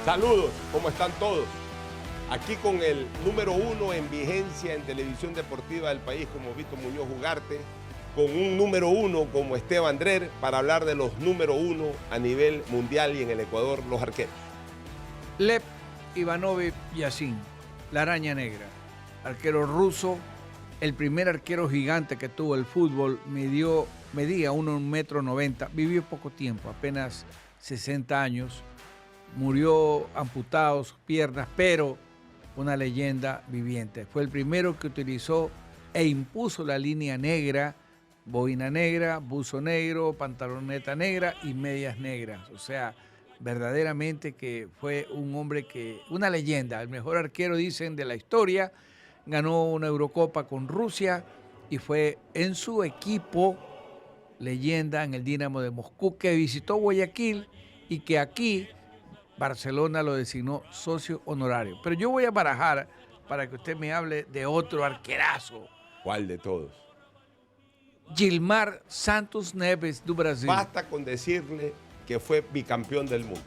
Saludos, ¿cómo están todos? Aquí con el número uno en vigencia en televisión deportiva del país, como Vito Muñoz Ugarte, con un número uno como Esteban Drer, para hablar de los número uno a nivel mundial y en el Ecuador, los arqueros. Lev Ivanovich Yashin, la araña negra, arquero ruso, el primer arquero gigante que tuvo el fútbol, medía 1,90 m, vivió poco tiempo, apenas 60 años, murió amputado sus piernas, pero una leyenda viviente. Fue el primero que utilizó e impuso la línea negra, boina negra, buzo negro, pantaloneta negra y medias negras. O sea, verdaderamente que fue un hombre una leyenda, el mejor arquero, dicen, de la historia. Ganó una Eurocopa con Rusia y fue en su equipo leyenda en el Dinamo de Moscú, que visitó Guayaquil y que aquí Barcelona lo designó socio honorario. Pero yo voy a barajar para que usted me hable de otro arquerazo. ¿Cuál de todos? Gilmar Santos Neves do Brasil. Basta con decirle que fue bicampeón del mundo.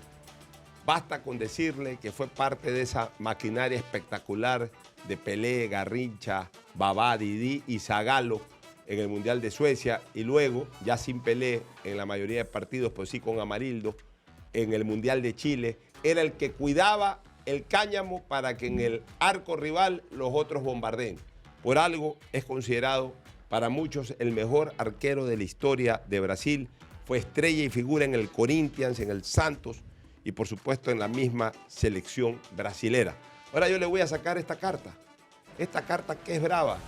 Basta con decirle que fue parte de esa maquinaria espectacular de Pelé, Garrincha, Babá, Didi y Zagallo en el Mundial de Suecia, y luego, ya sin Pelé en la mayoría de partidos, pues sí con Amarildo, en el Mundial de Chile. Era el que cuidaba el cáñamo para que en el arco rival los otros bombardeen. Por algo es considerado para muchos el mejor arquero de la historia de Brasil. Fue estrella y figura en el Corinthians, en el Santos y por supuesto en la misma selección brasilera. Ahora yo le voy a sacar esta carta que es brava,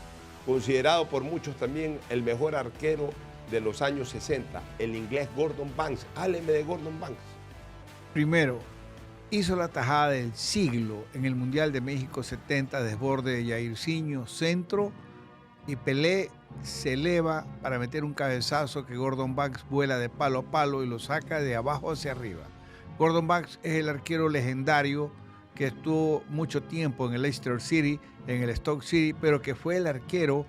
considerado por muchos también el mejor arquero de los años 60, el inglés Gordon Banks. Hábleme de Gordon Banks. Primero, hizo la tajada del siglo en el Mundial de México 70, desborde de Jairzinho, centro, y Pelé se eleva para meter un cabezazo que Gordon Banks vuela de palo a palo y lo saca de abajo hacia arriba. Gordon Banks es el arquero legendario que estuvo mucho tiempo en el Leicester City, en el Stoke City, pero que fue el arquero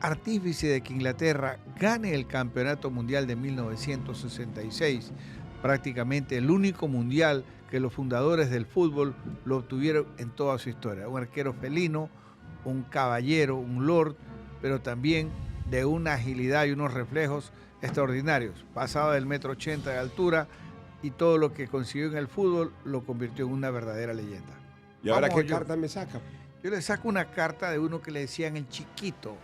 artífice de que Inglaterra gane el Campeonato Mundial de 1966. Prácticamente el único mundial que los fundadores del fútbol lo obtuvieron en toda su historia. Un arquero felino, un caballero, un lord, pero también de una agilidad y unos reflejos extraordinarios. Pasaba del 1,80 m de altura y todo lo que consiguió en el fútbol lo convirtió en una verdadera leyenda. ¿Y ahora qué carta me saca? Yo le saco una carta de uno que le decían el Chiquito.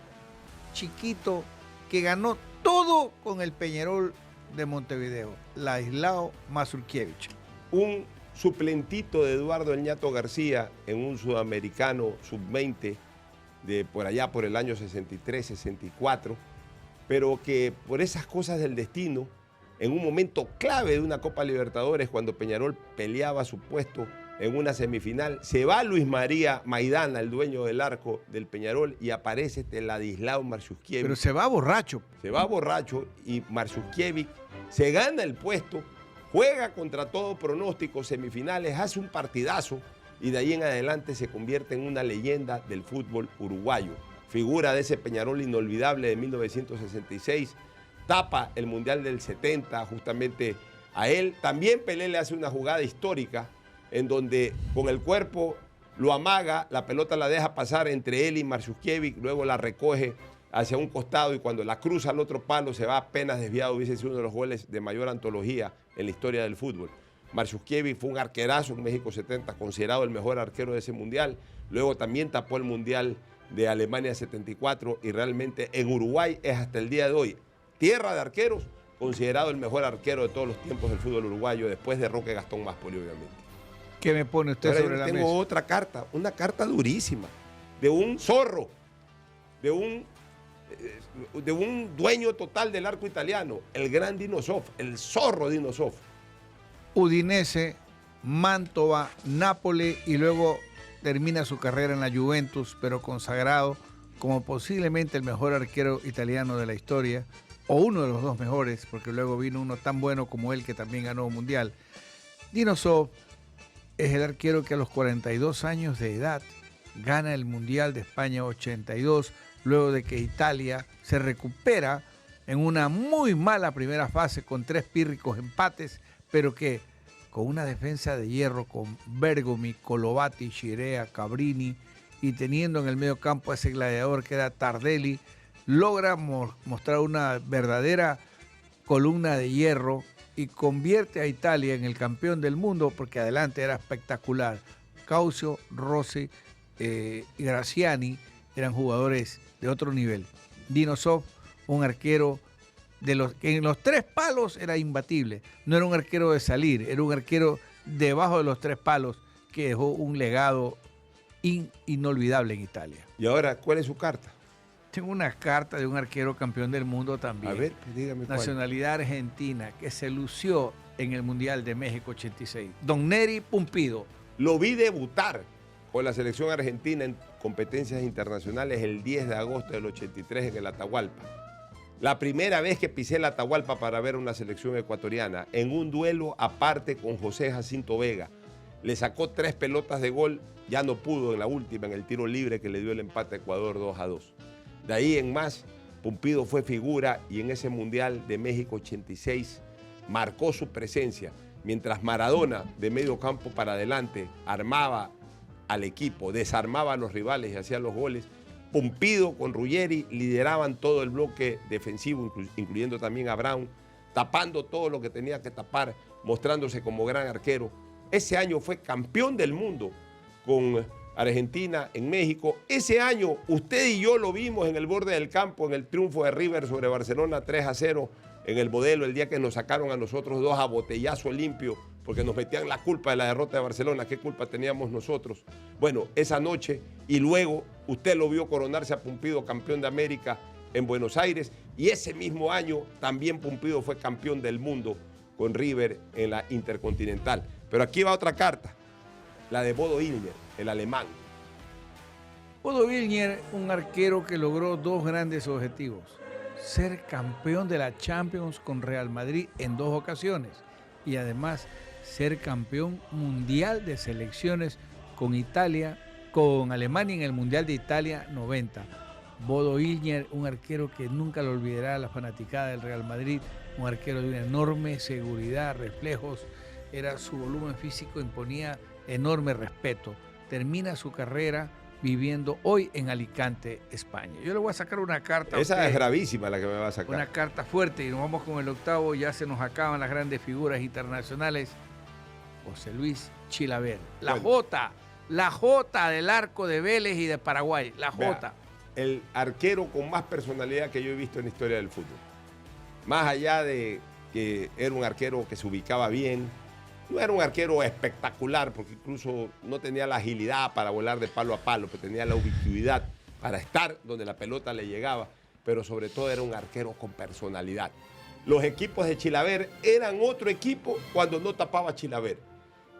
Chiquito, que ganó todo con el Peñarol de Montevideo, Ladislao Mazurkiewicz. Un suplentito de Eduardo El Ñato García en un sudamericano sub-20 de por allá por el año 63, 64, pero que por esas cosas del destino, en un momento clave de una Copa Libertadores, cuando Peñarol peleaba su puesto en una semifinal, se va Luis María Maidana, el dueño del arco del Peñarol, y aparece Ladislao Mazurkiewicz. Pero se va borracho. Se va borracho y Mazurkiewicz se gana el puesto, juega contra todo pronóstico, semifinales, hace un partidazo y de ahí en adelante se convierte en una leyenda del fútbol uruguayo. Figura de ese Peñarol inolvidable de 1966, tapa el Mundial del 70 justamente a él. También Pelé le hace una jugada histórica en donde con el cuerpo lo amaga, la pelota la deja pasar entre él y Mazurkiewicz, luego la recoge hacia un costado y cuando la cruza al otro palo se va apenas desviado. Hubiese sido uno de los goles de mayor antología en la historia del fútbol. Mazurkiewicz fue un arquerazo en México 70, considerado el mejor arquero de ese mundial. Luego también tapó el mundial de Alemania 74 y realmente en Uruguay es hasta el día de hoy, tierra de arqueros, considerado el mejor arquero de todos los tiempos del fútbol uruguayo, después de Roque Gastón Maspoli, obviamente. ¿Qué me pone usted sobre la mesa? Tengo otra carta, una carta durísima, de un zorro, de un dueño total del arco italiano, el gran Dino Zoff, el zorro Dino Zoff. Udinese, Mantova, Nápoles y luego termina su carrera en la Juventus, pero consagrado como posiblemente el mejor arquero italiano de la historia, o uno de los dos mejores, porque luego vino uno tan bueno como él que también ganó un mundial. Dino Zoff es el arquero que a los 42 años de edad gana el Mundial de España 82, luego de que Italia se recupera en una muy mala primera fase con 3 pírricos empates, pero que con una defensa de hierro, con Bergomi, Colovati, Chirea, Cabrini, y teniendo en el medio campo a ese gladiador que era Tardelli, logra mostrar una verdadera columna de hierro y convierte a Italia en el campeón del mundo, porque adelante era espectacular. Caucio, Rossi y Graziani eran jugadores de otro nivel. Dino Zoff, un arquero que en los tres palos era imbatible. No era un arquero de salir, era un arquero debajo de los tres palos que dejó un legado inolvidable en Italia. Y ahora, ¿cuál es su carta? Tengo una carta de un arquero campeón del mundo también. A ver, dígame cuál. Nacionalidad argentina, que se lució en el Mundial de México 86. Don Neri Pumpido. Lo vi debutar con la selección argentina en competencias internacionales el 10 de agosto del 83 en el Atahualpa. La primera vez que pisé el Atahualpa para ver una selección ecuatoriana, en un duelo aparte con José Jacinto Vega. Le sacó 3 pelotas de gol, ya no pudo en la última, en el tiro libre que le dio el empate a Ecuador 2-2. De ahí en más, Pumpido fue figura y en ese Mundial de México 86 marcó su presencia. Mientras Maradona, de medio campo para adelante, armaba al equipo, desarmaba a los rivales y hacía los goles, Pumpido con Ruggeri lideraban todo el bloque defensivo, incluyendo también a Brown, tapando todo lo que tenía que tapar, mostrándose como gran arquero. Ese año fue campeón del mundo con Argentina en México. Ese año usted y yo lo vimos en el borde del campo en el triunfo de River sobre Barcelona 3-0 en el Modelo, el día que nos sacaron a nosotros 2 a botellazo limpio porque nos metían la culpa de la derrota de Barcelona. ¿Qué culpa teníamos nosotros? Bueno, esa noche, y luego usted lo vio coronarse a Pumpido campeón de América en Buenos Aires, y ese mismo año también Pumpido fue campeón del mundo con River en la Intercontinental. Pero aquí va otra carta, la de Bodo Illner, el alemán. Bodo Illner, un arquero que logró 2 grandes objetivos: ser campeón de la Champions con Real Madrid en 2 ocasiones y además ser campeón mundial de selecciones con Italia, con Alemania en el Mundial de Italia 90. Bodo Illner, un arquero que nunca lo olvidará la fanaticada del Real Madrid, un arquero de una enorme seguridad, reflejos, su volumen físico imponía enorme respeto. Termina su carrera viviendo hoy en Alicante, España. Yo le voy a sacar una carta. Esa es gravísima la que me va a sacar. Una carta fuerte y nos vamos con el octavo, ya se nos acaban las grandes figuras internacionales. José Luis Chilavert. La J del arco de Vélez y de Paraguay. La J. Vea, el arquero con más personalidad que yo he visto en la historia del fútbol. Más allá de que era un arquero que se ubicaba bien, no era un arquero espectacular, porque incluso no tenía la agilidad para volar de palo a palo, pero tenía la ubicuidad para estar donde la pelota le llegaba, pero sobre todo era un arquero con personalidad. Los equipos de Chilavert eran otro equipo cuando no tapaba Chilavert.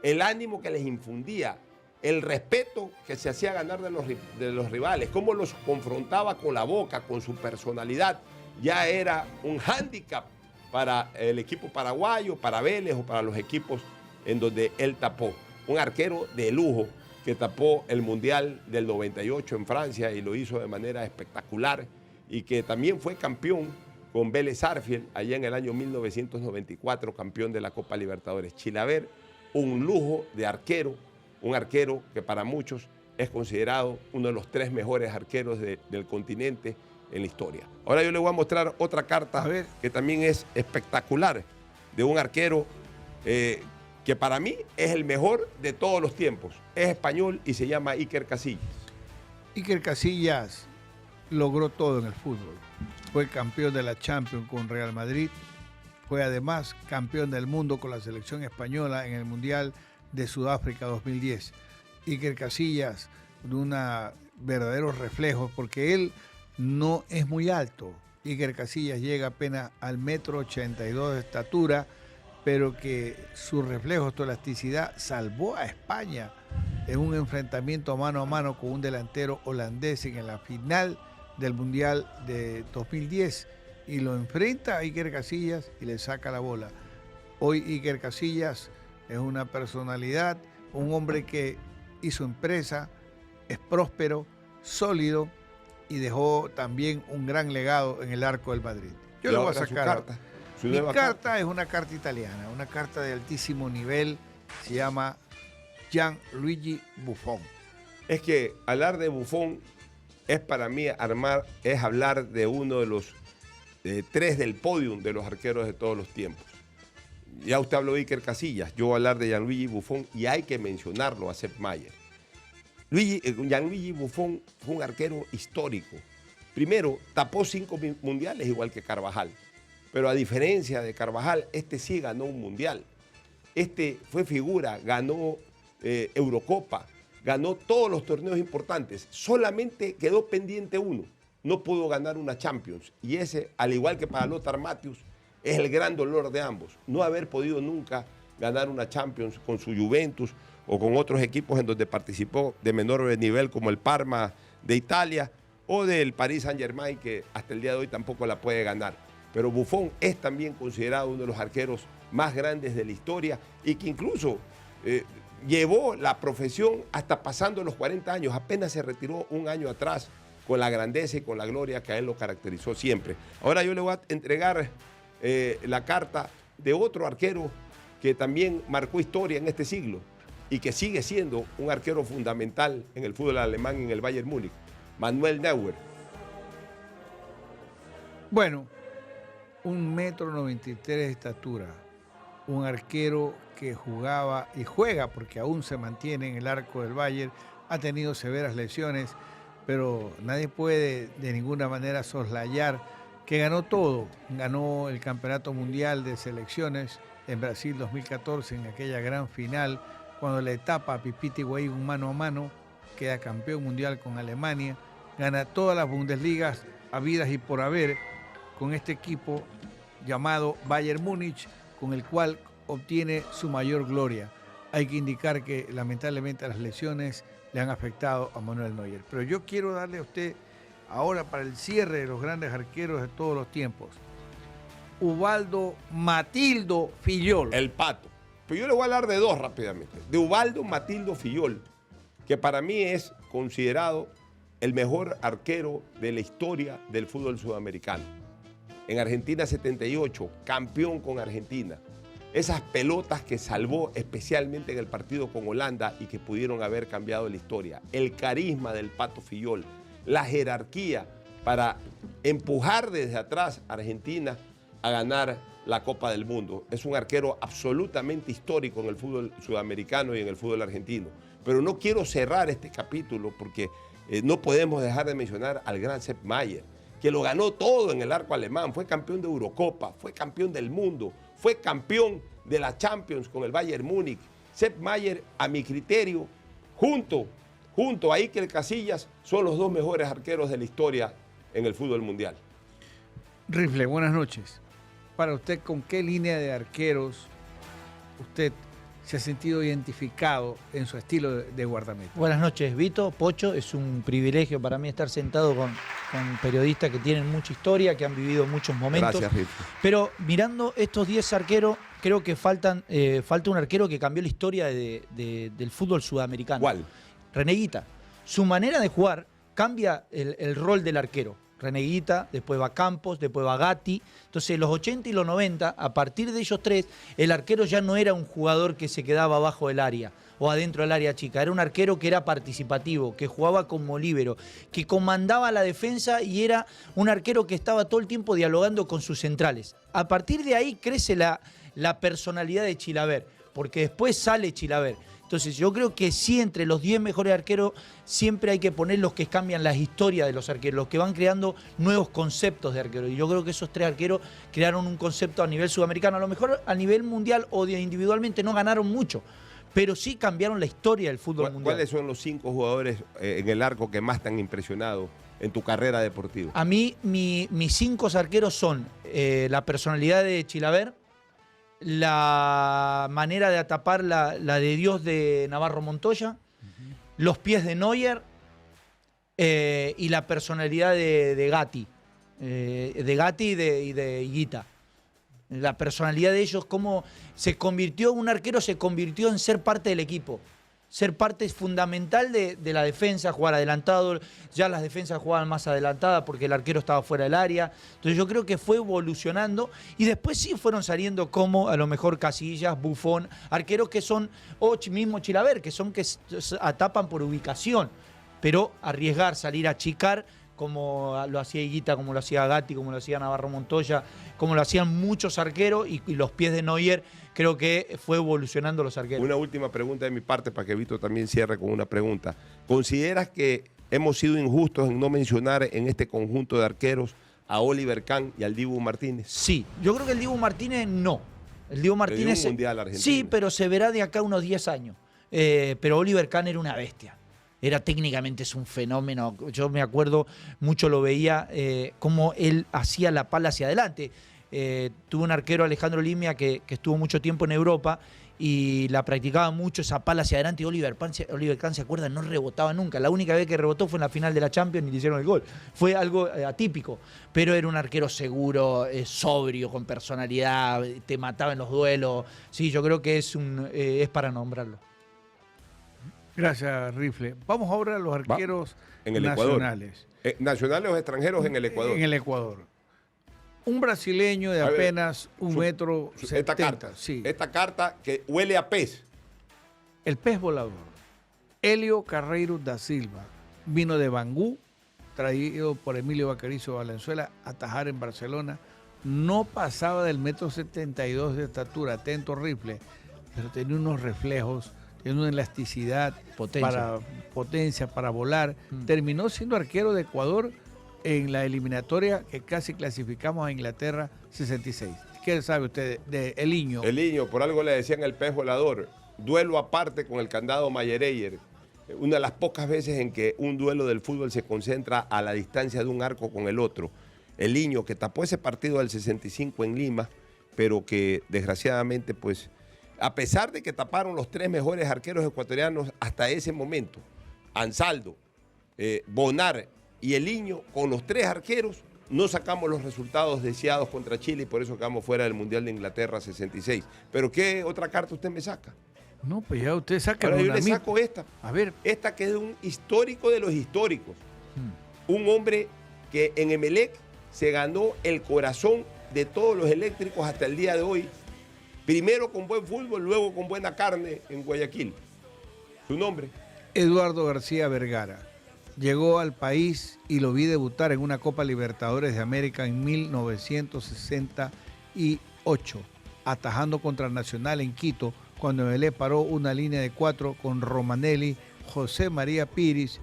El ánimo que les infundía, el respeto que se hacía ganar de los rivales, cómo los confrontaba con la boca, con su personalidad, ya era un hándicap para el equipo paraguayo, para Vélez o para los equipos en donde él tapó. Un arquero de lujo que tapó el Mundial del 98 en Francia y lo hizo de manera espectacular, y que también fue campeón con Vélez Sarsfield allá en el año 1994, campeón de la Copa Libertadores. Chilavert, un lujo de arquero, un arquero que para muchos es considerado uno de los 3 mejores arqueros del continente en la historia. Ahora yo le voy a mostrar otra carta que también es espectacular, de un arquero que para mí es el mejor de todos los tiempos. Es español y se llama Iker Casillas. Iker Casillas logró todo en el fútbol. Fue campeón de la Champions con Real Madrid. Fue además campeón del mundo con la selección española en el Mundial de Sudáfrica 2010. Iker Casillas, de verdaderos reflejos, porque él no es muy alto. Iker Casillas llega apenas al 1,82 m de estatura, pero que sus reflejos, su elasticidad, salvó a España en un enfrentamiento mano a mano con un delantero holandés en la final del Mundial de 2010, y lo enfrenta a Iker Casillas y le saca la bola. Hoy Iker Casillas es una personalidad, un hombre que hizo empresa, es próspero, sólido y dejó también un gran legado en el arco del Madrid. Yo le voy a sacar Su Mi nueva carta es una carta italiana, una carta de altísimo nivel, se llama Gianluigi Buffon. Es que hablar de Buffon es para mí es hablar de uno de los tres del podium de los arqueros de todos los tiempos. Ya usted habló de Iker Casillas, yo voy a hablar de Gianluigi Buffon y hay que mencionarlo a Sepp Maier. Gianluigi Buffon fue un arquero histórico. Primero, tapó 5 mundiales igual que Carvajal, pero a diferencia de Carvajal, este sí ganó un mundial. Este fue figura, ganó Eurocopa, ganó todos los torneos importantes, solamente quedó pendiente uno, no pudo ganar una Champions. Y ese, al igual que para Lothar Matthäus, es el gran dolor de ambos, no haber podido nunca ganar una Champions con su Juventus o con otros equipos en donde participó de menor nivel como el Parma de Italia o del Paris Saint-Germain, que hasta el día de hoy tampoco la puede ganar. Pero Buffon es también considerado uno de los arqueros más grandes de la historia y que incluso llevó la profesión hasta pasando los 40 años, apenas se retiró un año atrás con la grandeza y con la gloria que a él lo caracterizó siempre. Ahora yo le voy a entregar la carta de otro arquero que también marcó historia en este siglo y que sigue siendo un arquero fundamental en el fútbol alemán y en el Bayern Múnich, Manuel Neuer. Bueno, 1,93 m de estatura, un arquero que jugaba y juega porque aún se mantiene en el arco del Bayern, ha tenido severas lesiones, pero nadie puede de ninguna manera soslayar que ganó todo. Ganó el Campeonato Mundial de Selecciones en Brasil 2014, en aquella gran final, cuando le tapa a Pipita Higuaín un mano a mano, queda campeón mundial con Alemania, gana todas las Bundesligas habidas y por haber con este equipo llamado Bayern Múnich, con el cual obtiene su mayor gloria. Hay que indicar que lamentablemente las lesiones le han afectado a Manuel Neuer. Pero yo quiero darle a usted, ahora para el cierre de los grandes arqueros de todos los tiempos, Ubaldo Matildo Fillol. El Pato. Pero yo le voy a hablar de dos rápidamente. De Ubaldo Matildo Fillol, que para mí es considerado el mejor arquero de la historia del fútbol sudamericano. En Argentina 78, campeón con Argentina. Esas pelotas que salvó especialmente en el partido con Holanda y que pudieron haber cambiado la historia. El carisma del Pato Fillol, la jerarquía para empujar desde atrás a Argentina a ganar la Copa del Mundo. Es un arquero absolutamente histórico en el fútbol sudamericano y en el fútbol argentino. Pero no quiero cerrar este capítulo porque no podemos dejar de mencionar al gran Sepp Maier, que lo ganó todo en el arco alemán, fue campeón de Eurocopa, fue campeón del mundo, fue campeón de la Champions con el Bayern Múnich. Sepp Maier, a mi criterio, junto a Iker Casillas, son los dos mejores arqueros de la historia en el fútbol mundial. Rifle, buenas noches. Para usted, ¿con qué línea de arqueros usted se ha sentido identificado en su estilo de guardameta? Buenas noches, Vito, Pocho. Es un privilegio para mí estar sentado con periodistas que tienen mucha historia, que han vivido muchos momentos. Gracias, Rifle. Pero mirando estos 10 arqueros, creo que falta un arquero que cambió la historia del fútbol sudamericano. ¿Cuál? René Higuita. Su manera de jugar cambia el rol del arquero. René Higuita, después va Campos, después va Gatti. Entonces, los 80 y los 90, a partir de ellos tres, el arquero ya no era un jugador que se quedaba abajo del área o adentro del área chica. Era un arquero que era participativo, que jugaba como líbero, que comandaba la defensa y era un arquero que estaba todo el tiempo dialogando con sus centrales. A partir de ahí crece la personalidad de Chilavert, porque después sale Chilavert. Entonces yo creo que sí, entre los 10 mejores arqueros siempre hay que poner los que cambian las historias de los arqueros, los que van creando nuevos conceptos de arqueros. Y yo creo que esos tres arqueros crearon un concepto a nivel sudamericano. A lo mejor a nivel mundial o individualmente no ganaron mucho, pero sí cambiaron la historia del fútbol mundial. ¿Cuáles son los 5 jugadores en el arco que más te han impresionado en tu carrera deportiva? A mí, mis 5 arqueros son la personalidad de Chilavert, la manera de atapar la de Dios de Navarro Montoya, los pies de Neuer y la personalidad de Gatti. De Gatti y de Higuita. La personalidad de ellos, cómo se convirtió, un arquero se convirtió en ser parte del equipo. ser parte fundamental de la defensa, jugar adelantado. Ya las defensas jugaban más adelantadas porque el arquero estaba fuera del área. Entonces yo creo que fue evolucionando y después sí fueron saliendo como a lo mejor Casillas, Buffon, arqueros que son, o mismo Chilaver, que son que atapan por ubicación, pero arriesgar, salir a achicar, como lo hacía Higuita, como lo hacía Gatti, como lo hacía Navarro Montoya, como lo hacían muchos arqueros y los pies de Neuer, creo que fue evolucionando los arqueros. Una última pregunta de mi parte para que Vito también cierre con una pregunta. ¿Consideras que hemos sido injustos en no mencionar en este conjunto de arqueros a Oliver Kahn y al Dibu Martínez? Sí, yo creo que el Dibu Martínez no. El Dibu Martínez... un mundial argentino. Sí, pero se verá de acá unos 10 años. Pero Oliver Kahn era una bestia. Era técnicamente es un fenómeno. Yo me acuerdo, mucho lo veía, cómo él hacía la pala hacia adelante. Tuvo un arquero, Alejandro Limia, que estuvo mucho tiempo en Europa y la practicaba mucho, esa pala hacia adelante. Y Oliver Kahn, ¿se acuerdan? No rebotaba nunca. La única vez que rebotó fue en la final de la Champions y le hicieron el gol. Fue algo atípico, pero era un arquero seguro, sobrio, con personalidad, te mataba en los duelos. Sí, yo creo que es para nombrarlo. Gracias, Rifle. Vamos ahora a los arqueros en el nacionales. ¿Nacionales o extranjeros en el Ecuador? En el Ecuador. Un brasileño de apenas 1,70 m. Esta carta, sí. Esta carta que huele a pez. El pez volador. Helio Carreiro da Silva. Vino de Bangú, traído por Emilio Bacarizo Valenzuela, a tajar en Barcelona. No pasaba del 1,72 m de estatura, atento, Rifle, pero tenía unos reflejos, tenía una elasticidad, potencia para volar. Terminó siendo arquero de Ecuador en la eliminatoria que casi clasificamos a Inglaterra 66. ¿Qué sabe usted de Eliño? Eliño, por algo le decían el pez volador. Duelo aparte con el candado Mayereyer. Una de las pocas veces en que un duelo del fútbol se concentra a la distancia de un arco con el otro. Eliño, que tapó ese partido del 65 en Lima, pero que desgraciadamente, pues, a pesar de que taparon los 3 mejores arqueros ecuatorianos hasta ese momento, Ansaldo, Bonar y Eliño, con los 3 arqueros, no sacamos los resultados deseados contra Chile y por eso quedamos fuera del Mundial de Inglaterra 66. ¿Pero qué otra carta usted me saca? No, pues ya usted saca. Ahora yo le saco esta. A ver. Esta que es de un histórico de los históricos. Un hombre que en Emelec se ganó el corazón de todos los eléctricos hasta el día de hoy. Primero con buen fútbol, luego con buena carne en Guayaquil. ¿Su nombre? Eduardo García Vergara. Llegó al país y lo vi debutar en una Copa Libertadores de América en 1968, atajando contra Nacional en Quito, cuando Melé paró una línea de 4 con Romanelli, José María Piris,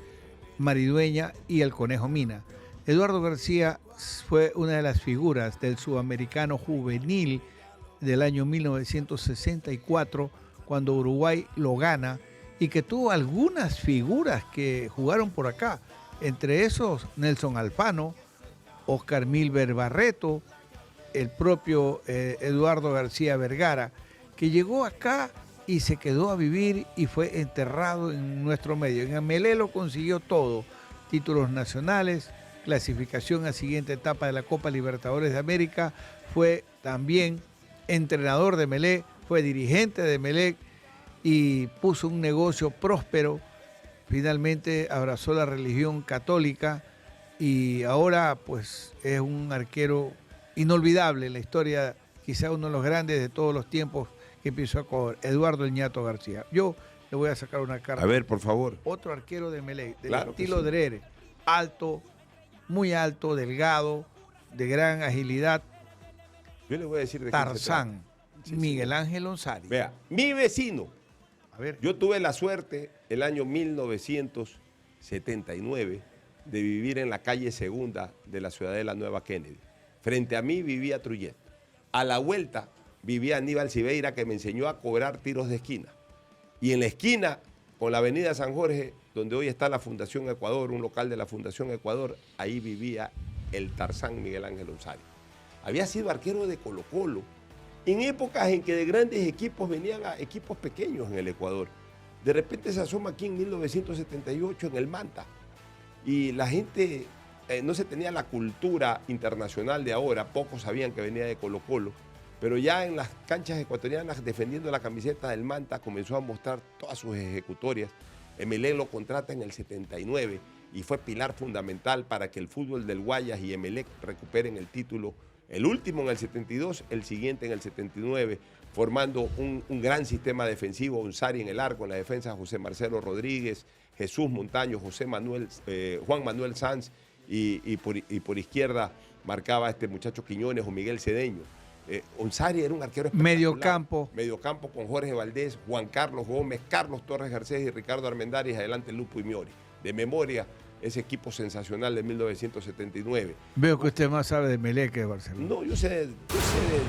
Maridueña y el Conejo Mina. Eduardo García fue una de las figuras del sudamericano juvenil del año 1964, cuando Uruguay lo gana, y que tuvo algunas figuras que jugaron por acá, entre esos Nelson Alfano, Oscar Milber Barreto, el propio Eduardo García Vergara, que llegó acá y se quedó a vivir y fue enterrado en nuestro medio. En Melé lo consiguió todo, títulos nacionales, clasificación a siguiente etapa de la Copa Libertadores de América, fue también entrenador de Melé, fue dirigente de Melé y puso un negocio próspero. Finalmente abrazó la religión católica y ahora pues es un arquero inolvidable en la historia, quizá uno de los grandes de todos los tiempos que empezó a correr, Eduardo El Ñato García. Yo le voy a sacar una carta. A ver, por favor. Otro arquero de Melé, del Claro estilo sí. Drere, alto, muy alto, delgado, de gran agilidad. Yo le voy a decir de quién se Tarzán, trata. Sí, Miguel Ángel Onsari. Vea, mi vecino. A ver. Yo tuve la suerte el año 1979 de vivir en la calle Segunda de la ciudad de la Nueva Kennedy. Frente a mí vivía Trujillo. A la vuelta vivía Aníbal Civeira, que me enseñó a cobrar tiros de esquina. Y en la esquina, con la avenida San Jorge, donde hoy está la Fundación Ecuador, un local de la Fundación Ecuador, ahí vivía el Tarzán Miguel Ángel Onsari. Había sido arquero de Colo-Colo, en épocas en que de grandes equipos venían a equipos pequeños en el Ecuador. De repente se asoma aquí en 1978 en el Manta. Y la gente no se tenía la cultura internacional de ahora, pocos sabían que venía de Colo-Colo. pero ya en las canchas ecuatorianas, defendiendo la camiseta del Manta, comenzó a mostrar todas sus ejecutorias. Emelec lo contrata en el 79 y fue pilar fundamental para que el fútbol del Guayas y Emelec recuperen el título, el último en el 72, el siguiente en el 79, formando un gran sistema defensivo. Unsari en el arco, en la defensa José Marcelo Rodríguez, Jesús Montaño, Juan Manuel Sanz, y por izquierda marcaba este muchacho Quiñones o Miguel Cedeño. Unsari era un arquero espectacular. Mediocampo con Jorge Valdés, Juan Carlos Gómez, Carlos Torres Garcés y Ricardo Armendáriz, adelante Lupo y Miori. De memoria, ese equipo sensacional de 1979. Veo que usted más sabe de Emelec que de Barcelona. No, yo sé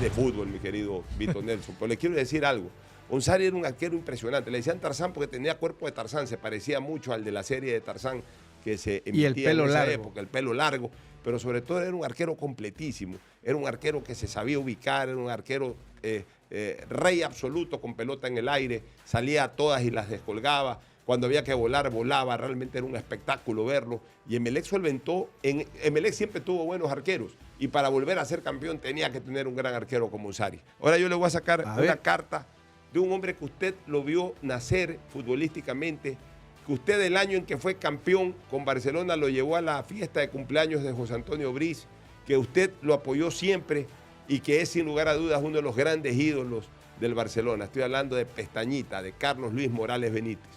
de fútbol, mi querido Vito Nelson, pero le quiero decir algo. Unsari era un arquero impresionante. Le decían Tarzán porque tenía cuerpo de Tarzán, se parecía mucho al de la serie de Tarzán que se emitía en esa época, el pelo largo, pero sobre todo era un arquero completísimo, era un arquero que se sabía ubicar, era un arquero rey absoluto con pelota en el aire, salía a todas y las descolgaba, cuando había que volar, volaba, realmente era un espectáculo verlo, y Emelec solventó, Emelec siempre tuvo buenos arqueros, y para volver a ser campeón tenía que tener un gran arquero como Unsari. Ahora yo le voy a sacar una carta de un hombre que usted lo vio nacer futbolísticamente, que usted el año en que fue campeón con Barcelona lo llevó a la fiesta de cumpleaños de José Antonio Briz, que usted lo apoyó siempre y que es sin lugar a dudas uno de los grandes ídolos del Barcelona. Estoy hablando de Pestañita, de Carlos Luis Morales Benítez.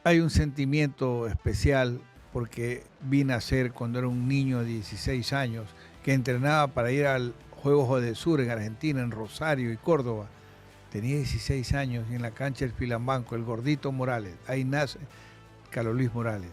Hay un sentimiento especial porque vi nacer cuando era un niño de 16 años que entrenaba para ir al Juegos del Sur en Argentina, en Rosario y Córdoba. Tenía 16 años y en la cancha del Filambanco, el gordito Morales, ahí nace Carlos Luis Morales.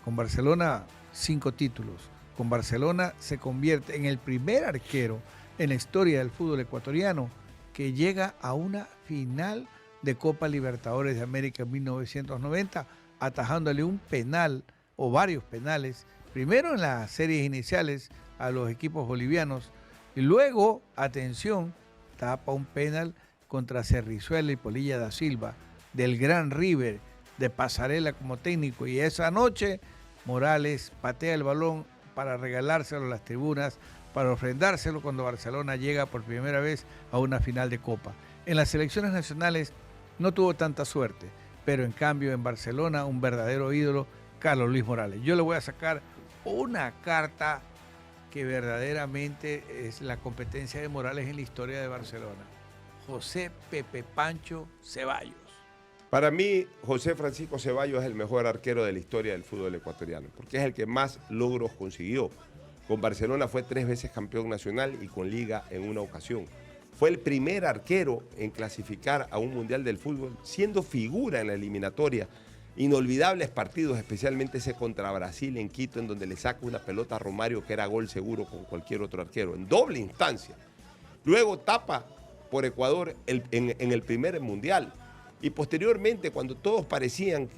Con Barcelona, 5 títulos. Con Barcelona se convierte en el primer arquero en la historia del fútbol ecuatoriano que llega a una final de Copa Libertadores de América en 1990, atajándole un penal o varios penales, primero en las series iniciales a los equipos bolivianos y luego, atención, tapa un penal contra Cerrizuela y Polilla da Silva, del Gran River, de Pasarela como técnico. Y esa noche Morales patea el balón para regalárselo a las tribunas, para ofrendárselo cuando Barcelona llega por primera vez a una final de Copa. En las selecciones nacionales no tuvo tanta suerte, pero en cambio en Barcelona un verdadero ídolo, Carlos Luis Morales. Yo le voy a sacar una carta que verdaderamente es la competencia de Morales en la historia de Barcelona. José Pepe Pancho Ceballos. Para mí, José Francisco Ceballos es el mejor arquero de la historia del fútbol ecuatoriano, porque es el que más logros consiguió. Con Barcelona fue 3 veces campeón nacional y con Liga en una ocasión. Fue el primer arquero en clasificar a un mundial del fútbol, siendo figura en la eliminatoria. Inolvidables partidos, especialmente ese contra Brasil en Quito, en donde le saca una pelota a Romario que era gol seguro con cualquier otro arquero, en doble instancia. Luego tapa por Ecuador en el primer mundial. Y posteriormente, cuando todos decían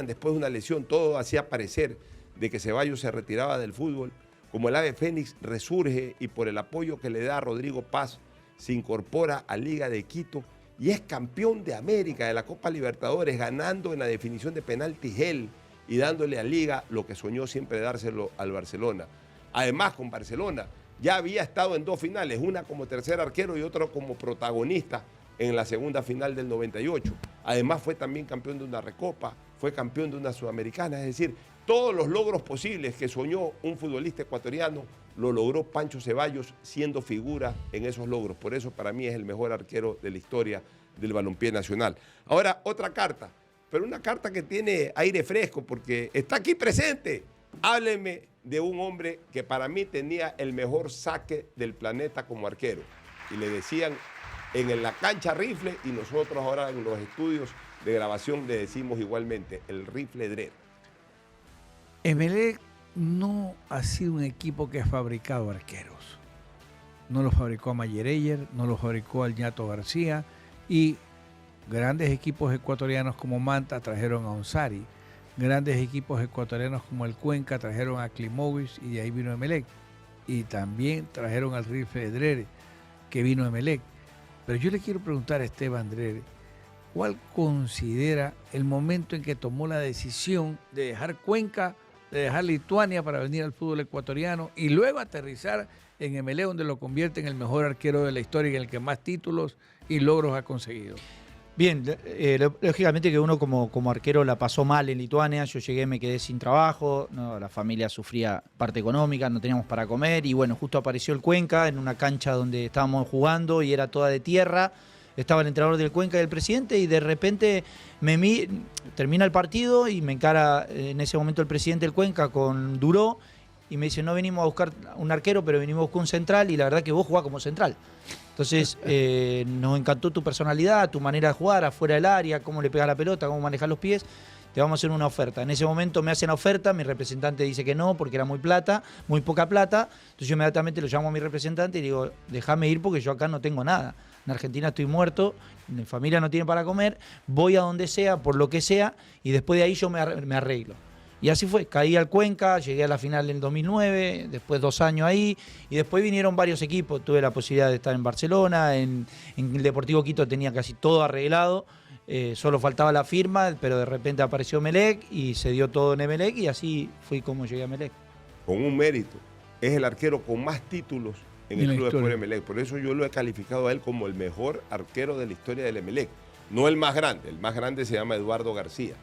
después de una lesión, todo hacía parecer de que Ceballos se retiraba del fútbol, como el ave fénix resurge y por el apoyo que le da a Rodrigo Paz, se incorpora a Liga de Quito y es campeón de América de la Copa Libertadores, ganando en la definición de penaltis él y dándole a Liga lo que soñó siempre dárselo al Barcelona. Además, con Barcelona ya había estado en 2 finales, una como tercer arquero y otra como protagonista en la segunda final del 98. Además fue también campeón de una Recopa, fue campeón de una Sudamericana, es decir, todos los logros posibles que soñó un futbolista ecuatoriano lo logró Pancho Ceballos siendo figura en esos logros. Por eso para mí es el mejor arquero de la historia del balompié nacional. Ahora, otra carta, pero una carta que tiene aire fresco porque está aquí presente. Hábleme de un hombre que para mí tenía el mejor saque del planeta como arquero. Y le decían en la cancha rifle y nosotros ahora en los estudios de grabación le decimos igualmente el rifle Drer. Emelec no ha sido un equipo que ha fabricado arqueros. No lo fabricó a Mayereyer, no lo fabricó al Ñato García y grandes equipos ecuatorianos como Manta trajeron a Unsari. Grandes equipos ecuatorianos como el Cuenca trajeron a Klimovic y de ahí vino Emelec. Y también trajeron al rifle Drer, que vino Emelec. Pero yo le quiero preguntar a Esteban Drer, ¿cuál considera el momento en que tomó la decisión de dejar Cuenca de dejar Lituania para venir al fútbol ecuatoriano y luego aterrizar en Emelec, donde lo convierte en el mejor arquero de la historia y en el que más títulos y logros ha conseguido. Bien, lógicamente que uno como arquero la pasó mal en Lituania. Yo llegué, me quedé sin trabajo, ¿no? La familia sufría parte económica, no teníamos para comer y bueno, justo apareció el Cuenca en una cancha donde estábamos jugando y era toda de tierra. Estaba el entrenador del Cuenca y el presidente y de repente termina el partido y me encara en ese momento el presidente del Cuenca con Duró y me dice, no venimos a buscar un arquero, pero venimos a buscar un central y la verdad que vos jugás como central. Entonces nos encantó tu personalidad, tu manera de jugar afuera del área, cómo le pegas la pelota, cómo manejas los pies, te vamos a hacer una oferta. En ese momento me hacen la oferta, mi representante dice que no, porque era muy poca plata, entonces yo inmediatamente lo llamo a mi representante y digo, déjame ir porque yo acá no tengo nada. En Argentina estoy muerto, mi familia no tiene para comer, voy a donde sea, por lo que sea, y después de ahí yo me arreglo. Y así fue, caí al Cuenca, llegué a la final en el 2009, después 2 años ahí, y después vinieron varios equipos, tuve la posibilidad de estar en Barcelona, en el Deportivo Quito tenía casi todo arreglado, solo faltaba la firma, pero de repente apareció Emelec y se dio todo en Emelec y así fui como llegué a Emelec. Con un mérito, es el arquero con más títulos en el Club Deportivo Emelec, por eso yo lo he calificado a él como el mejor arquero de la historia del Emelec, no el más grande se llama Eduardo García.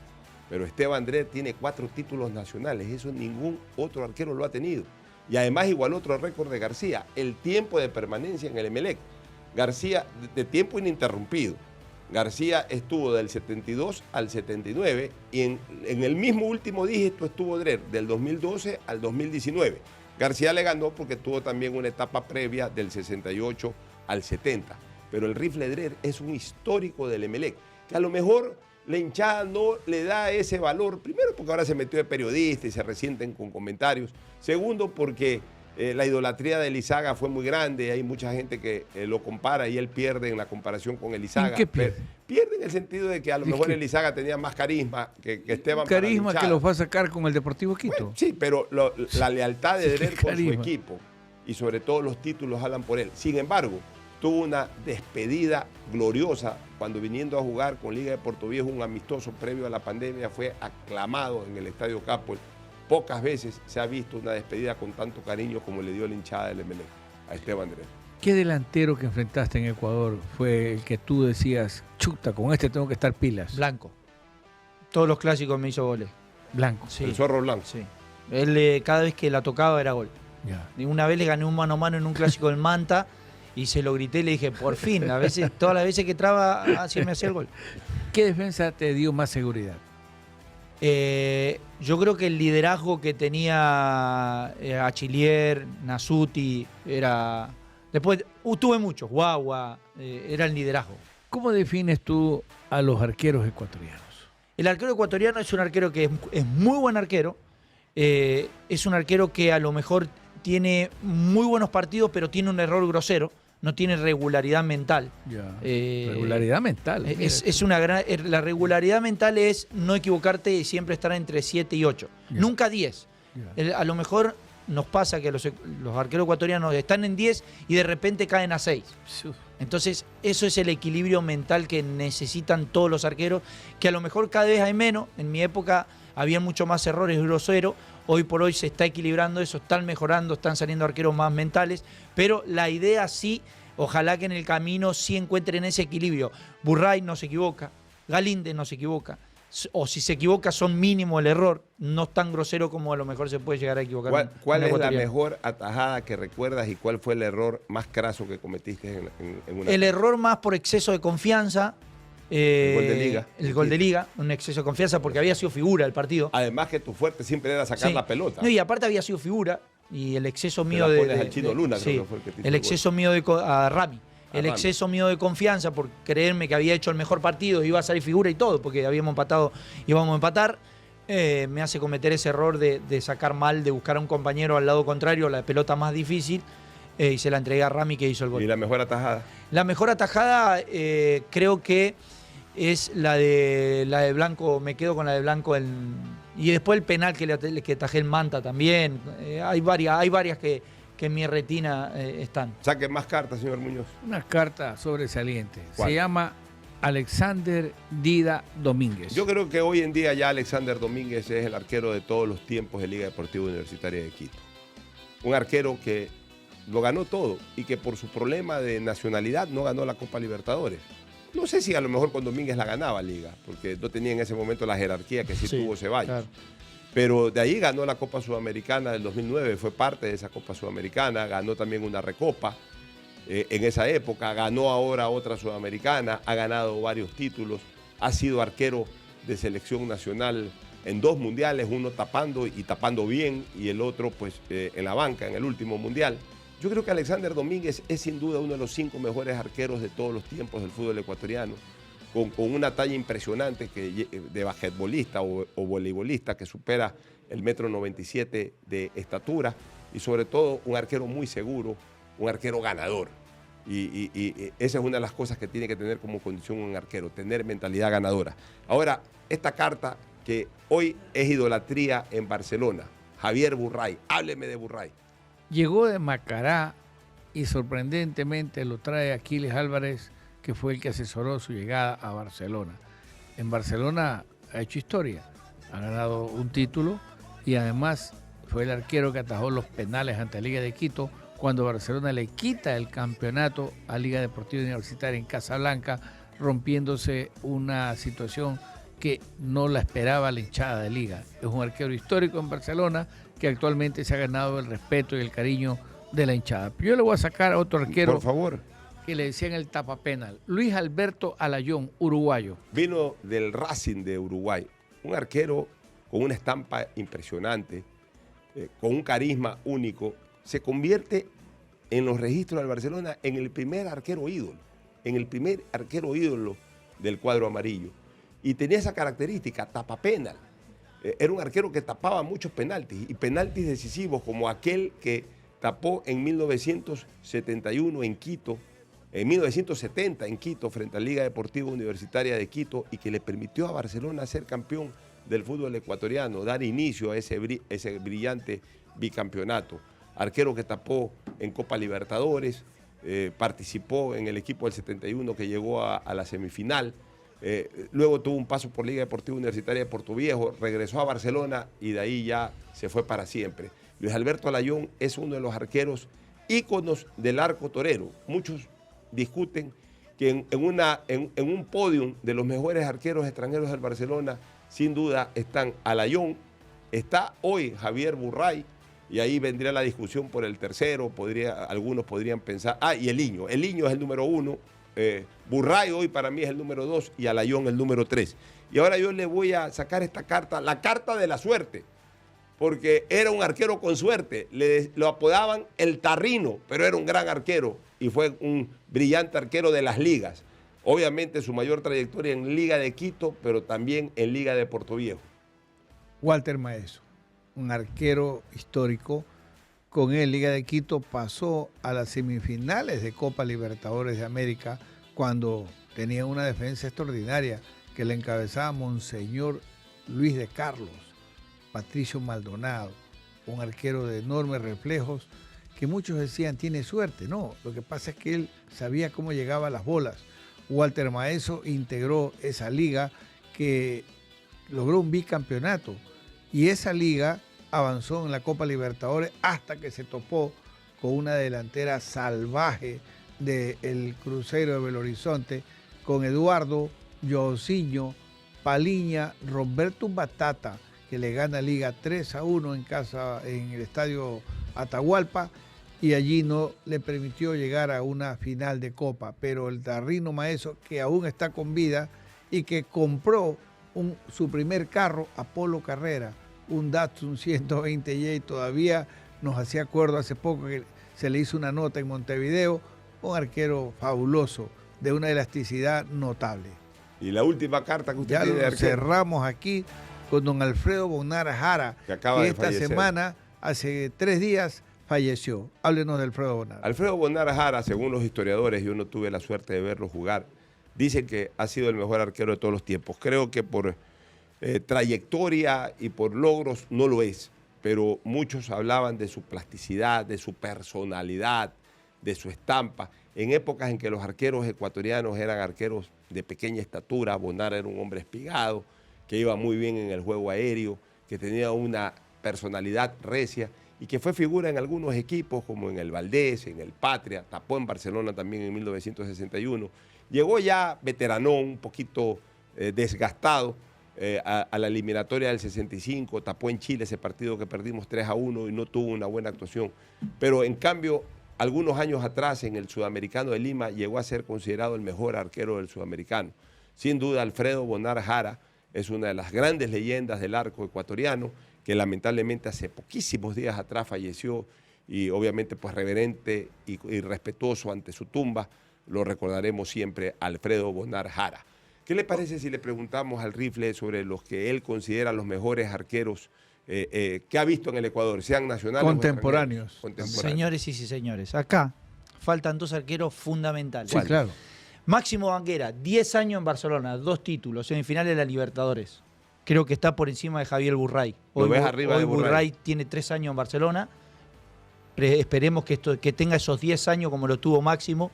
Pero Esteban Dret tiene 4 títulos nacionales, eso ningún otro arquero lo ha tenido. Y además igualó otro récord de García, el tiempo de permanencia en el Emelec. García, de tiempo ininterrumpido. García estuvo del 72 al 79 y en el mismo último dígito estuvo Dret, del 2012 al 2019. García le ganó porque tuvo también una etapa previa del 68 al 70. Pero el rifle Dret es un histórico del Emelec, que a lo mejor la hinchada no le da ese valor, primero porque ahora se metió de periodista y se resienten con comentarios, segundo porque la idolatría de Elizaga fue muy grande, hay mucha gente que lo compara y él pierde en la comparación con Elizaga. ¿En qué pierde? Pierde en el sentido de que a lo mejor Elizaga tenía más carisma que Esteban. Carisma que lo fue a sacar con el Deportivo Quito. Bueno, sí, pero la lealtad de Dret con su equipo y sobre todo los títulos hablan por él. Sin embargo, tuvo una despedida gloriosa cuando viniendo a jugar con Liga de Puerto Viejo, un amistoso previo a la pandemia, fue aclamado en el Estadio Capol. Pocas veces se ha visto una despedida con tanto cariño como le dio la hinchada del Emelec a Esteban Dret. ¿Qué delantero que enfrentaste en Ecuador fue el que tú decías, chuta, con este tengo que estar pilas? Blanco. Todos los clásicos me hizo goles. Blanco. Sí. El Zorro Blanco. Sí. Él cada vez que la tocaba era gol. Ya. Y una vez le gané un mano a mano en un clásico del Manta y se lo grité y le dije, por fin, todas las veces que traba, así me hacía el gol. ¿Qué defensa te dio más seguridad? Yo creo que el liderazgo que tenía Achillier, Nasuti, era... Después tuve muchos, Guagua, era el liderazgo. ¿Cómo defines tú a los arqueros ecuatorianos? El arquero ecuatoriano es un arquero que es muy buen arquero, es un arquero que a lo mejor tiene muy buenos partidos, pero tiene un error grosero, no tiene regularidad mental. Regularidad mental. Es una gran, la regularidad mental es no equivocarte y siempre estar entre 7 y 8. Nunca 10. A lo mejor nos pasa que los arqueros ecuatorianos están en 10 y de repente caen a 6. Entonces, eso es el equilibrio mental que necesitan todos los arqueros, que a lo mejor cada vez hay menos. En mi época había mucho más errores groseros. Hoy por hoy se está equilibrando eso, están mejorando, están saliendo arqueros más mentales, pero la idea sí, ojalá que en el camino sí encuentren ese equilibrio. Burray no se equivoca, Galíndez no se equivoca, o si se equivoca son mínimo el error, no es tan grosero como a lo mejor se puede llegar a equivocar. ¿Cuál es la mejor atajada que recuerdas y cuál fue el error más craso que cometiste en una? El error más por exceso de confianza. El gol de Liga. El gol de Liga, un exceso de confianza porque había sido figura el partido. Además que tu fuerte siempre era sacar la pelota. No, y aparte había sido figura y el exceso mío al Chino Luna, creo que fue el que te hizo el exceso mío a Rami. El exceso mío de confianza por creerme que había hecho el mejor partido, iba a salir figura y todo, porque habíamos empatado, íbamos a empatar, me hace cometer ese error de sacar mal, de buscar a un compañero al lado contrario, la pelota más difícil, y se la entregué a Rami que hizo el gol. ¿Y la mejor atajada? La mejor atajada creo que es la de Blanco, me quedo con la de Blanco y después el penal que tajé el Manta también. Hay varias que en mi retina están. Saque más cartas, señor Muñoz. Una carta sobresaliente. ¿Cuál? Se llama Alexander Dida Domínguez. Yo creo que hoy en día ya Alexander Domínguez es el arquero de todos los tiempos de Liga Deportiva Universitaria de Quito. Un arquero que lo ganó todo y que por su problema de nacionalidad no ganó la Copa Libertadores. No sé si a lo mejor con Domínguez la ganaba Liga, porque no tenía en ese momento la jerarquía que sí tuvo Ceballos. Claro. Pero de ahí ganó la Copa Sudamericana del 2009, fue parte de esa Copa Sudamericana, ganó también una Recopa en esa época, ganó ahora otra Sudamericana, ha ganado varios títulos, ha sido arquero de selección nacional en 2 mundiales, uno tapando y tapando bien y el otro pues en la banca en el último mundial. Yo creo que Alexander Domínguez es sin duda uno de los 5 mejores arqueros de todos los tiempos del fútbol ecuatoriano, con una talla impresionante de basquetbolista o voleibolista que supera el 1,97 m de estatura y sobre todo un arquero muy seguro, un arquero ganador. Y esa es una de las cosas que tiene que tener como condición un arquero, tener mentalidad ganadora. Ahora, esta carta que hoy es idolatría en Barcelona, Javier Burray, hábleme de Burray. Llegó de Macará y sorprendentemente lo trae Aquiles Álvarez, que fue el que asesoró su llegada a Barcelona. En Barcelona ha hecho historia, ha ganado un título y además fue el arquero que atajó los penales ante la Liga de Quito cuando Barcelona le quita el campeonato a Liga Deportiva Universitaria en Casablanca, rompiéndose una situación que no la esperaba la hinchada de Liga. Es un arquero histórico en Barcelona que actualmente se ha ganado el respeto y el cariño de la hinchada. Yo le voy a sacar a otro arquero. Por favor. Que le decían el tapapenal. Luis Alberto Alayón, uruguayo. Vino del Racing de Uruguay. Un arquero con una estampa impresionante, con un carisma único. Se convierte en los registros del Barcelona en el primer arquero ídolo. En el primer arquero ídolo del cuadro amarillo. Y tenía esa característica, tapapenal. Era un arquero que tapaba muchos penaltis y penaltis decisivos como aquel que tapó en 1971 en Quito, en 1970 en Quito frente a la Liga Deportiva Universitaria de Quito y que le permitió a Barcelona ser campeón del fútbol ecuatoriano, dar inicio a ese brillante bicampeonato. Arquero que tapó en Copa Libertadores, participó en el equipo del 71 que llegó a la semifinal. Luego tuvo un paso por Liga Deportiva Universitaria de Portoviejo, regresó a Barcelona y de ahí ya se fue para siempre. Luis Alberto Alayón es uno de los arqueros íconos del arco torero. Muchos discuten que en un podium de los mejores arqueros extranjeros del Barcelona, sin duda están Alayón, está hoy Javier Burray, y ahí vendría la discusión por el tercero, algunos podrían pensar, y Eliño es el número 1, Burray hoy para mí es el número 2 y Alayón el número 3. Y ahora yo le voy a sacar esta carta, la carta de la suerte, porque era un arquero con suerte, lo apodaban el Tarrino, pero era un gran arquero y fue un brillante arquero de las ligas. Obviamente su mayor trayectoria en Liga de Quito, pero también en Liga de Portoviejo. Walter Maeso, un arquero histórico. Con él, Liga de Quito pasó a las semifinales de Copa Libertadores de América cuando tenía una defensa extraordinaria que le encabezaba Monseñor Luis de Carlos, Patricio Maldonado, un arquero de enormes reflejos que muchos decían tiene suerte. No, lo que pasa es que él sabía cómo llegaba a las bolas. Walter Maeso integró esa liga que logró un bicampeonato y esa liga avanzó en la Copa Libertadores hasta que se topó con una delantera salvaje del Cruzeiro de Belo Horizonte con Eduardo, Josinho, Paliña, Roberto Batata, que le gana Liga 3-1 en casa en el estadio Atahualpa y allí no le permitió llegar a una final de Copa, pero el Tarrino Maeso, que aún está con vida y que compró su primer carro, Apolo Carrera, un Datsun 120J, todavía nos hacía acuerdo hace poco que se le hizo una nota en Montevideo, un arquero fabuloso, de una elasticidad notable. Y la última carta que usted ya tiene de arquero. Cerramos aquí con don Alfredo Bonar Jara, que esta fallecer. Semana, hace 3 días, falleció. Háblenos de Alfredo Bonar. Alfredo Bonar Jara, según los historiadores, yo no tuve la suerte de verlo jugar, dicen que ha sido el mejor arquero de todos los tiempos. Creo que por trayectoria y por logros no lo es, pero muchos hablaban de su plasticidad, de su personalidad, de su estampa, en épocas en que los arqueros ecuatorianos eran arqueros de pequeña estatura. Bonar era un hombre espigado, que iba muy bien en el juego aéreo, que tenía una personalidad recia y que fue figura en algunos equipos como en el Valdés, en el Patria, tapó en Barcelona también en 1961. Llegó ya veteranón, un poquito desgastado a la eliminatoria del 65, tapó en Chile ese partido que perdimos 3-1 y no tuvo una buena actuación. Pero en cambio, algunos años atrás en el Sudamericano de Lima llegó a ser considerado el mejor arquero del Sudamericano. Sin duda, Alfredo Bonar Jara es una de las grandes leyendas del arco ecuatoriano, que lamentablemente hace poquísimos días atrás falleció y obviamente pues reverente y respetuoso ante su tumba, lo recordaremos siempre, Alfredo Bonar Jara. ¿Qué le parece si le preguntamos al Rifle sobre los que él considera los mejores arqueros que ha visto en el Ecuador, sean nacionales contemporáneos? o extranjeros? Señores y señores, acá faltan dos arqueros fundamentales. Sí, claro. Máximo Banguera, 10 años en Barcelona, 2 títulos, semifinales de la Libertadores. Creo que está por encima de Javier Burray. ¿Lo ves arriba de Burray? Burray tiene 3 años en Barcelona. Esperemos que tenga esos 10 años como lo tuvo Máximo.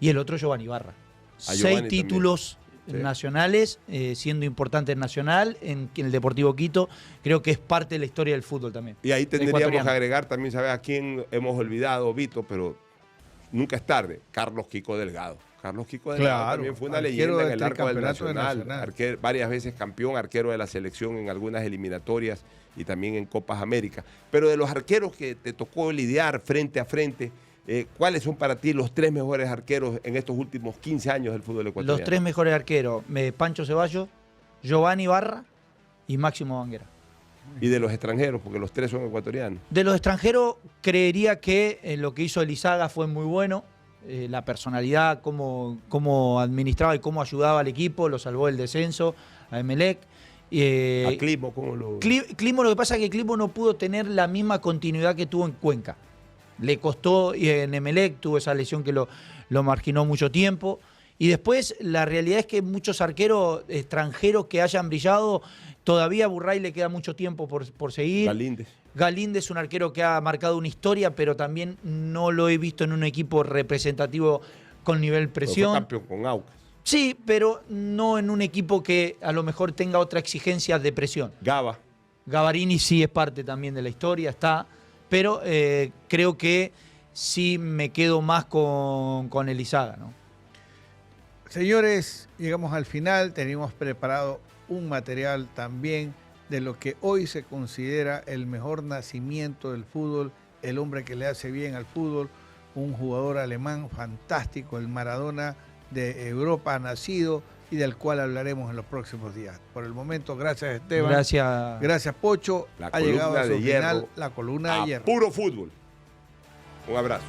Y el otro, Giovanni Ibarra. 6 títulos nacionales, siendo importante en Nacional, en el Deportivo Quito. Creo que es parte de la historia del fútbol también. Y ahí tendríamos que agregar también, ¿sabes a quién hemos olvidado, Vito? Pero nunca es tarde. Carlos Kiko Delgado. Carlos Kiko Delgado también fue una leyenda en el arco del Nacional. Varias veces campeón, arquero de la selección en algunas eliminatorias y también en Copas América. Pero de los arqueros que te tocó lidiar frente a frente, ¿cuáles son para ti los 3 mejores arqueros en estos últimos 15 años del fútbol ecuatoriano? Los 3 mejores arqueros, Pancho Ceballos, Giovanni Ibarra y Máximo Banguera. Y de los extranjeros, porque los 3 son ecuatorianos. De los extranjeros, creería que lo que hizo Elizaga fue muy bueno. La personalidad, cómo administraba y cómo ayudaba al equipo, lo salvó del descenso, a Emelec. ¿A Climo cómo lo...? Climo, lo que pasa es que Climo no pudo tener la misma continuidad que tuvo en Cuenca. Le costó, y en Emelec tuvo esa lesión que lo marginó mucho tiempo. Y después, la realidad es que muchos arqueros extranjeros que hayan brillado, todavía a Burray le queda mucho tiempo por seguir. Galíndez es un arquero que ha marcado una historia, pero también no lo he visto en un equipo representativo con nivel presión. Fue campeón con Aucas. Sí, pero no en un equipo que a lo mejor tenga otra exigencia de presión. Gavarini sí es parte también de la historia, está, pero creo que sí me quedo más con Elizaga, ¿no? Señores, llegamos al final, tenemos preparado un material también de lo que hoy se considera el mejor nacimiento del fútbol, el hombre que le hace bien al fútbol, un jugador alemán fantástico, el Maradona de Europa nacido y del cual hablaremos en los próximos días. Por el momento, gracias Esteban. Gracias Pocho. Ha llegado a su final la columna de hierro. Puro fútbol. Un abrazo.